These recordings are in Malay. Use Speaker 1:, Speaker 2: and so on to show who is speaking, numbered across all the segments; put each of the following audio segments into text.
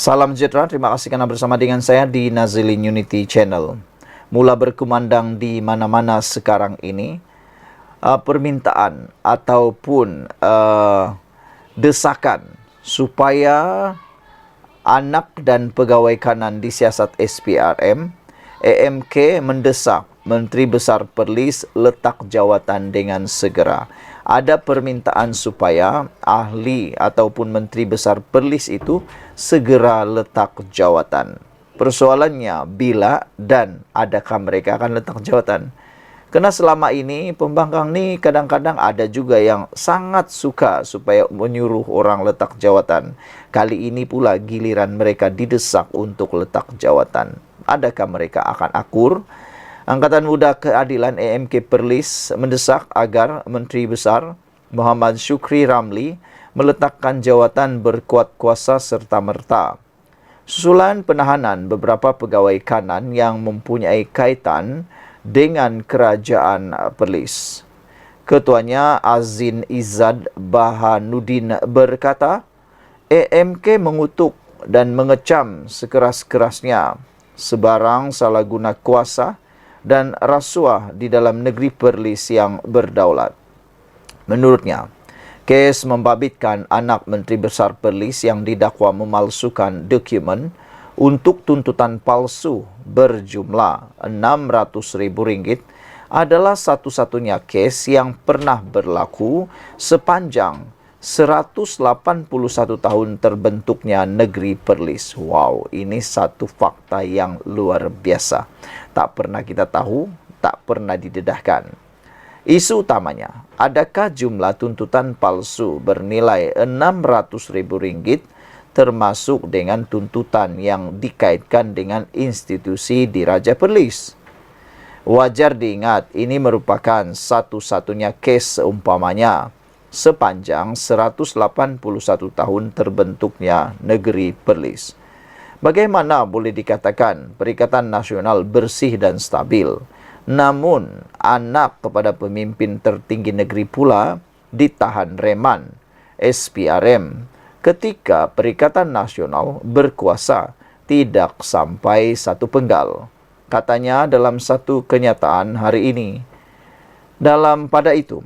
Speaker 1: Salam sejahtera, terima kasih karena bersama dengan saya di Nazilin Unity Channel. Mula berkumandang di mana-mana sekarang ini, permintaan ataupun desakan supaya anak dan pegawai kanan di siasat SPRM, AMK mendesak Menteri Besar Perlis letak jawatan dengan segera. Ada permintaan supaya ahli ataupun Menteri Besar Perlis itu segera letak jawatan. Persoalannya bila dan adakah mereka akan letak jawatan? Karena selama ini pembangkang ni kadang-kadang ada juga yang sangat suka supaya menyuruh orang letak jawatan. Kali ini pula giliran mereka didesak untuk letak jawatan. Adakah mereka akan akur? Angkatan Muda Keadilan AMK Perlis mendesak agar Menteri Besar Muhammad Syukri Ramli meletakkan jawatan berkuat kuasa serta-merta. Susulan penahanan beberapa pegawai kanan yang mempunyai kaitan dengan kerajaan Perlis. Ketuanya Azin Izzad Bahanuddin berkata, AMK mengutuk dan mengecam sekeras-kerasnya sebarang salah guna kuasa dan rasuah di dalam negeri Perlis yang berdaulat. Menurutnya, kes membabitkan anak Menteri Besar Perlis yang didakwa memalsukan dokumen untuk tuntutan palsu berjumlah Rp600.000 adalah satu-satunya kes yang pernah berlaku sepanjang 181 tahun terbentuknya negeri Perlis. Wow, ini satu fakta yang luar biasa. Tak pernah kita tahu, tak pernah didedahkan. Isu utamanya, adakah jumlah tuntutan palsu bernilai Rp600.000 termasuk dengan tuntutan yang dikaitkan dengan institusi di Raja Perlis? Wajar diingat, ini merupakan satu-satunya kes seumpamanya sepanjang 181 tahun terbentuknya negeri Perlis. Bagaimana boleh dikatakan Perikatan Nasional bersih dan stabil, namun anak kepada pemimpin tertinggi negeri pula ditahan reman SPRM ketika Perikatan Nasional berkuasa tidak sampai satu penggal, katanya dalam satu kenyataan hari ini. Pada itu,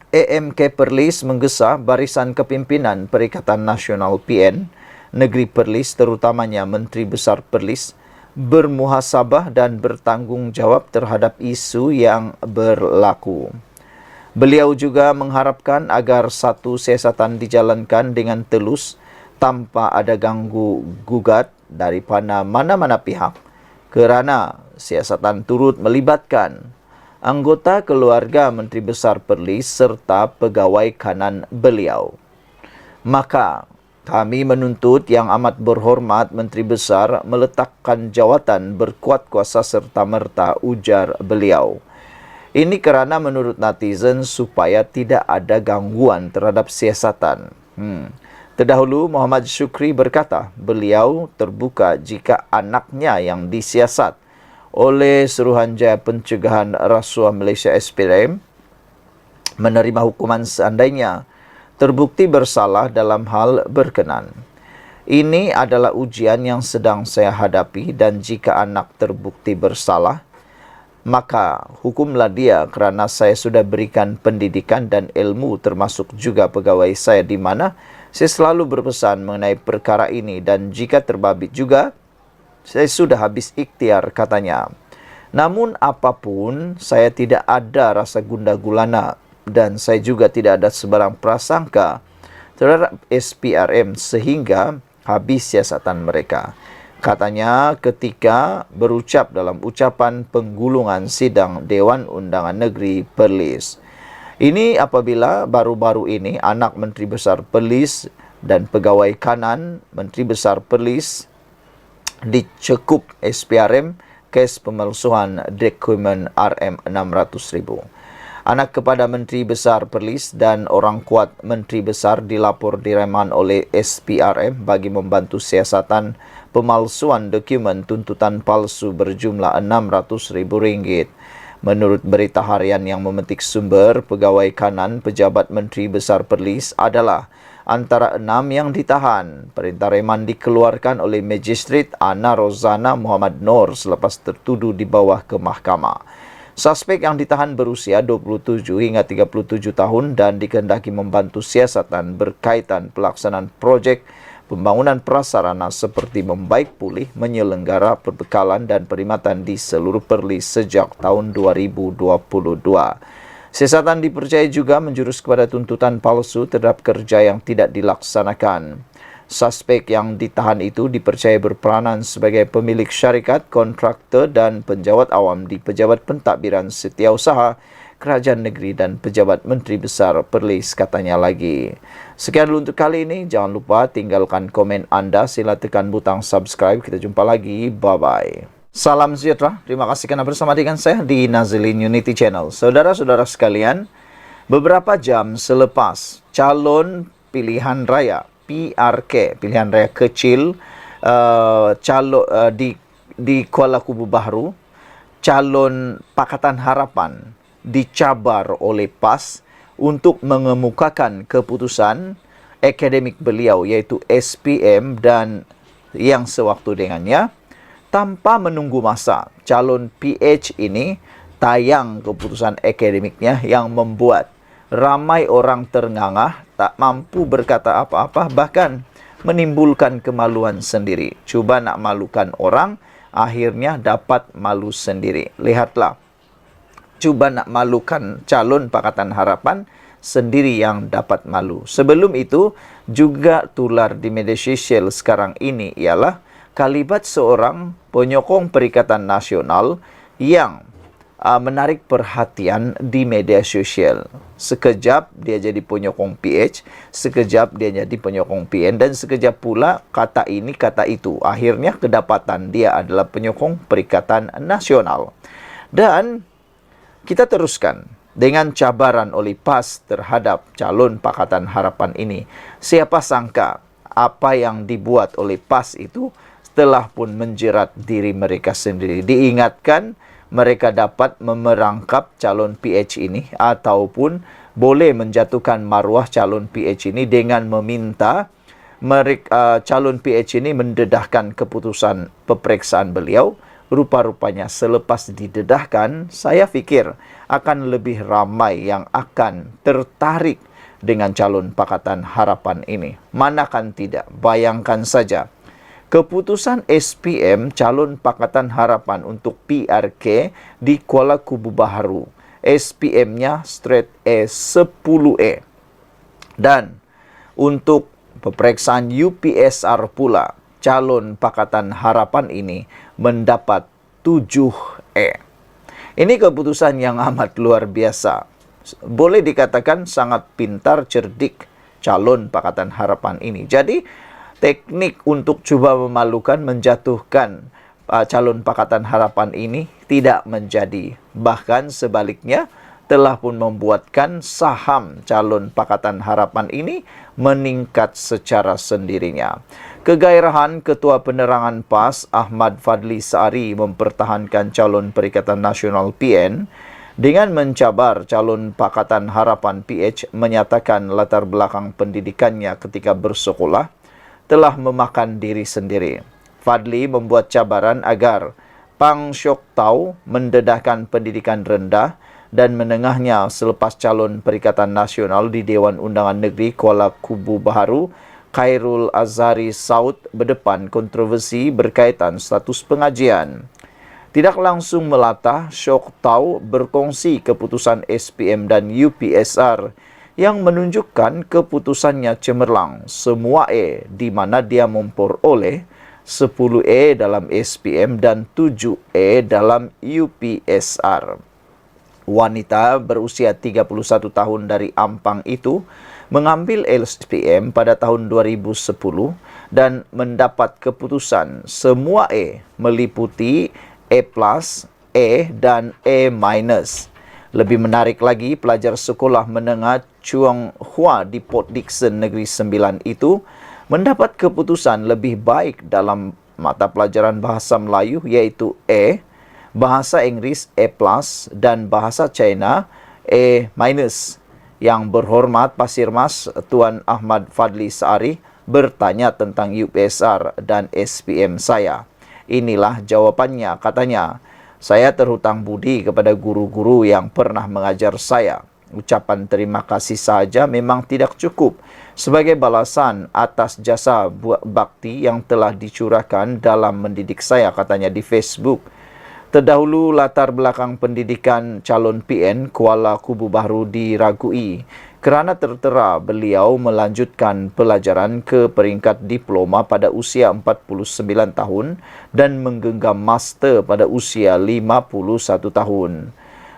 Speaker 1: AMK Perlis menggesa barisan kepimpinan Perikatan Nasional PN Negeri Perlis, terutamanya Menteri Besar Perlis, bermuhasabah dan bertanggung jawab terhadap isu yang berlaku. Beliau juga mengharapkan agar satu siasatan dijalankan dengan telus tanpa ada ganggu gugat daripada mana-mana pihak, kerana siasatan turut melibatkan anggota keluarga Menteri Besar Perlis serta pegawai kanan beliau. Maka kami menuntut yang amat berhormat Menteri Besar meletakkan jawatan berkuat kuasa serta-merta, ujar beliau. Ini kerana menurut netizen supaya tidak ada gangguan terhadap siasatan. Terdahulu Muhammad Syukri berkata beliau terbuka jika anaknya yang disiasat oleh Suruhanjaya Pencegahan Rasuah Malaysia SPRM menerima hukuman seandainya terbukti bersalah dalam hal berkenan. Ini adalah ujian yang sedang saya hadapi, dan jika anak terbukti bersalah, maka hukumlah dia kerana saya sudah berikan pendidikan dan ilmu termasuk juga pegawai saya di mana saya selalu berpesan mengenai perkara ini, dan jika terbabit juga saya sudah habis ikhtiar, katanya. Namun apapun, saya tidak ada rasa gundah gulana dan saya juga tidak ada sebarang prasangka terhadap SPRM sehingga habis siasatan mereka, katanya ketika berucap dalam ucapan penggulungan sidang Dewan Undangan Negeri Perlis. Ini apabila baru-baru ini anak Menteri Besar Perlis dan pegawai kanan Menteri Besar Perlis dicekup SPRM kes pemalsuan dokumen RM600.000. Anak kepada Menteri Besar Perlis dan orang kuat Menteri Besar dilapor direman oleh SPRM bagi membantu siasatan pemalsuan dokumen tuntutan palsu berjumlah RM600.000. Menurut berita harian yang memetik sumber, pegawai kanan pejabat Menteri Besar Perlis adalah antara 6 yang ditahan. Perintah reman dikeluarkan oleh Magistrat Ana Rozana Muhammad Noor selepas tertuduh dibawa ke mahkamah. Suspek yang ditahan berusia 27 hingga 37 tahun dan dikehendaki membantu siasatan berkaitan pelaksanaan projek pembangunan prasarana seperti membaik pulih, menyelenggara perbekalan dan perkhidmatan di seluruh Perlis sejak tahun 2022. Siasatan dipercayai juga menjurus kepada tuntutan palsu terhadap kerja yang tidak dilaksanakan. Suspek yang ditahan itu dipercayai berperanan sebagai pemilik syarikat, kontraktor dan penjawat awam di Pejabat Pentadbiran Setiausaha Kerajaan Negeri dan Pejabat Menteri Besar Perlis, katanya lagi. Sekian dulu untuk kali ini. Jangan lupa tinggalkan komen anda. Sila tekan butang subscribe. Kita jumpa lagi. Bye-bye. Salam sejahtera. Terima kasih kerana bersama dengan saya di Nazilin Unity Channel. Saudara-saudara sekalian, beberapa jam selepas calon pilihan raya PRK, pilihan raya kecil di Kuala Kubu Baharu, calon Pakatan Harapan dicabar oleh PAS untuk mengemukakan keputusan akademik beliau iaitu SPM dan yang sewaktu dengannya. Tanpa menunggu masa, calon PH ini tayang keputusan akademiknya yang membuat ramai orang terngangah, tak mampu berkata apa-apa, bahkan menimbulkan kemaluan sendiri. Cuba nak malukan orang, akhirnya dapat malu sendiri. Lihatlah. Cuba nak malukan calon Pakatan Harapan, sendiri yang dapat malu. Sebelum itu, juga tular di media sosial sekarang ini ialah kalimat seorang penyokong Perikatan Nasional yang menarik perhatian di media sosial. Sekejap dia jadi penyokong PH, sekejap dia jadi penyokong PN, dan sekejap pula kata ini, kata itu. Akhirnya kedapatan dia adalah penyokong Perikatan Nasional. Dan kita teruskan dengan cabaran oleh PAS terhadap calon Pakatan Harapan ini. Siapa sangka apa yang dibuat oleh PAS itu telah pun menjerat diri mereka sendiri. Diingatkan mereka dapat memerangkap calon PH ini ataupun boleh menjatuhkan maruah calon PH ini dengan meminta calon PH ini mendedahkan keputusan peperiksaan beliau. Rupa-rupanya selepas didedahkan, saya fikir akan lebih ramai yang akan tertarik dengan calon Pakatan Harapan ini. Manakan tidak, bayangkan saja. Keputusan SPM calon Pakatan Harapan untuk PRK di Kuala Kubu Baharu. SPM-nya straight A 10A. Dan untuk peperiksaan UPSR pula, calon Pakatan Harapan ini mendapat 7E. Ini keputusan yang amat luar biasa. Boleh dikatakan sangat pintar, cerdik calon Pakatan Harapan ini. Jadi, teknik untuk cuba memalukan, menjatuhkan calon Pakatan Harapan ini tidak menjadi. Bahkan sebaliknya, telah pun membuatkan saham calon Pakatan Harapan ini meningkat secara sendirinya. Kegairahan Ketua Penerangan PAS Ahmad Fadli Saari mempertahankan calon Perikatan Nasional PN dengan mencabar calon Pakatan Harapan PH, menyatakan latar belakang pendidikannya ketika bersekolah telah memakan diri sendiri. Fadli membuat cabaran agar Pang Syok Tau mendedahkan pendidikan rendah dan menengahnya selepas calon Perikatan Nasional di Dewan Undangan Negeri Kuala Kubu Baharu, Khairul Azhari Saud berdepan kontroversi berkaitan status pengajian. Tidak langsung melatah, Syok Tau berkongsi keputusan SPM dan UPSR yang menunjukkan keputusannya cemerlang, semua E, di mana dia memperoleh 10E dalam SPM dan 7E dalam UPSR. Wanita berusia 31 tahun dari Ampang itu mengambil SPM pada tahun 2010 dan mendapat keputusan semua E meliputi E+, E dan E-. Lebih menarik lagi, pelajar sekolah menengah Chuang Hua di Port Dickson Negeri Sembilan itu mendapat keputusan lebih baik dalam mata pelajaran bahasa Melayu iaitu E, bahasa Inggeris E+, dan bahasa China E-. Yang berhormat Pasir Mas Tuan Ahmad Fadli Saari bertanya tentang UPSR dan SPM saya. Inilah jawabannya, katanya. Saya terhutang budi kepada guru-guru yang pernah mengajar saya. Ucapan terima kasih saja memang tidak cukup sebagai balasan atas jasa bakti yang telah dicurahkan dalam mendidik saya, katanya di Facebook. Terdahulu latar belakang pendidikan calon PN Kuala Kubu Baru diragui kerana tertera beliau melanjutkan pelajaran ke peringkat diploma pada usia 49 tahun dan menggenggam master pada usia 51 tahun.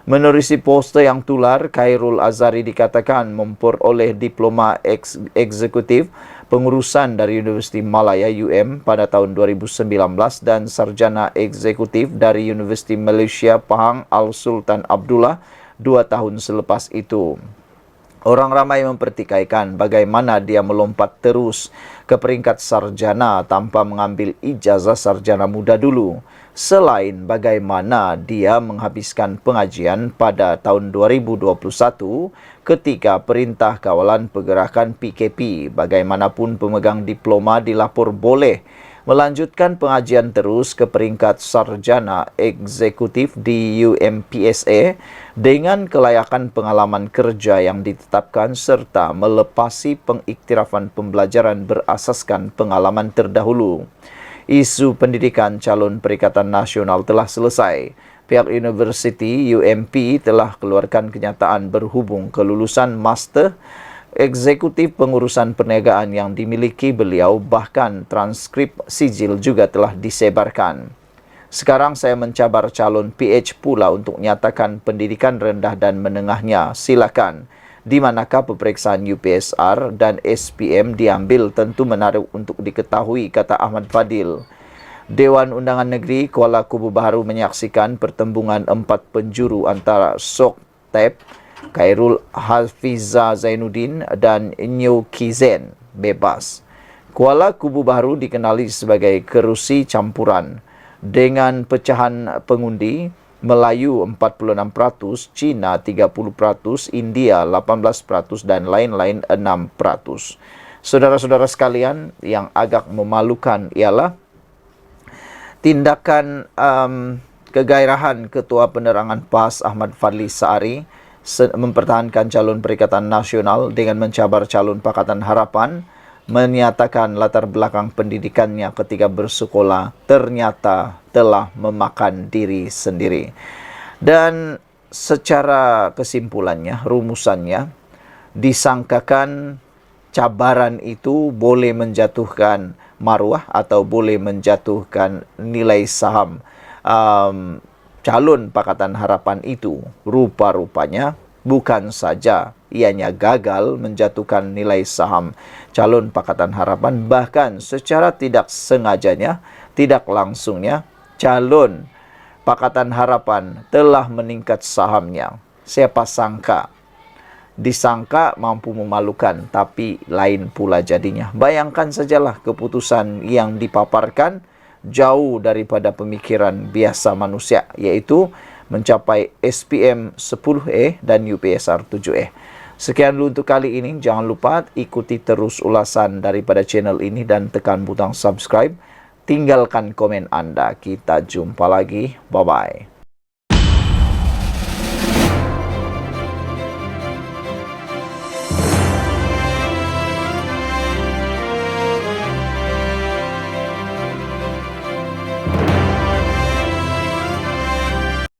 Speaker 1: Menerusi poster yang tular, Khairul Azhari dikatakan memperoleh diploma eksekutif pengurusan dari Universiti Malaya UM pada tahun 2019 dan sarjana eksekutif dari Universiti Malaysia Pahang Al Sultan Abdullah 2 tahun selepas itu. Orang ramai mempertikaikan bagaimana dia melompat terus ke peringkat sarjana tanpa mengambil ijazah sarjana muda dulu. Selain bagaimana dia menghabiskan pengajian pada tahun 2021 ketika Perintah Kawalan Pergerakan PKP, bagaimanapun pemegang diploma dilapor boleh melanjutkan pengajian terus ke peringkat sarjana eksekutif di UMPSA dengan kelayakan pengalaman kerja yang ditetapkan serta melepasi pengiktirafan pembelajaran berasaskan pengalaman terdahulu. Isu pendidikan calon Perikatan Nasional telah selesai. Pihak Universiti UMP telah keluarkan kenyataan berhubung kelulusan master eksekutif pengurusan perniagaan yang dimiliki beliau, bahkan transkrip sijil juga telah disebarkan. Sekarang saya mencabar calon PH pula untuk nyatakan pendidikan rendah dan menengahnya. Silakan. Di manakah peperiksaan UPSR dan SPM diambil tentu menarik untuk diketahui, kata Ahmad Fadil. Dewan Undangan Negeri Kuala Kubu Baru menyaksikan pertembungan 4 penjuru antara Sok Tep, Khairul Hafiza Zainuddin dan Nyo Kizen bebas. Kuala Kubu Baru dikenali sebagai kerusi campuran dengan pecahan pengundi Melayu 46%, Cina 30%, India 18% dan lain-lain 6%. Saudara-saudara sekalian, yang agak memalukan ialah tindakan kegairahan Ketua Penerangan PAS Ahmad Fadli Saari mempertahankan calon Perikatan Nasional dengan mencabar calon Pakatan Harapan, menyatakan latar belakang pendidikannya ketika bersekolah ternyata telah memakan diri sendiri. Dan secara kesimpulannya, rumusannya, disangkakan cabaran itu boleh menjatuhkan maruah atau boleh menjatuhkan nilai saham calon Pakatan Harapan itu. Rupa-rupanya bukan saja ianya gagal menjatuhkan nilai saham calon Pakatan Harapan, bahkan secara tidak sengajanya, tidak langsungnya, calon Pakatan Harapan telah meningkat sahamnya. Siapa sangka? Disangka mampu memalukan, tapi lain pula jadinya. Bayangkan sajalah keputusan yang dipaparkan jauh daripada pemikiran biasa manusia, yaitu mencapai SPM 10A dan UPSR 7A. Sekian dulu untuk kali ini. Jangan lupa ikuti terus ulasan daripada channel ini dan tekan butang subscribe. Tinggalkan komen Anda. Kita jumpa lagi. Bye-bye.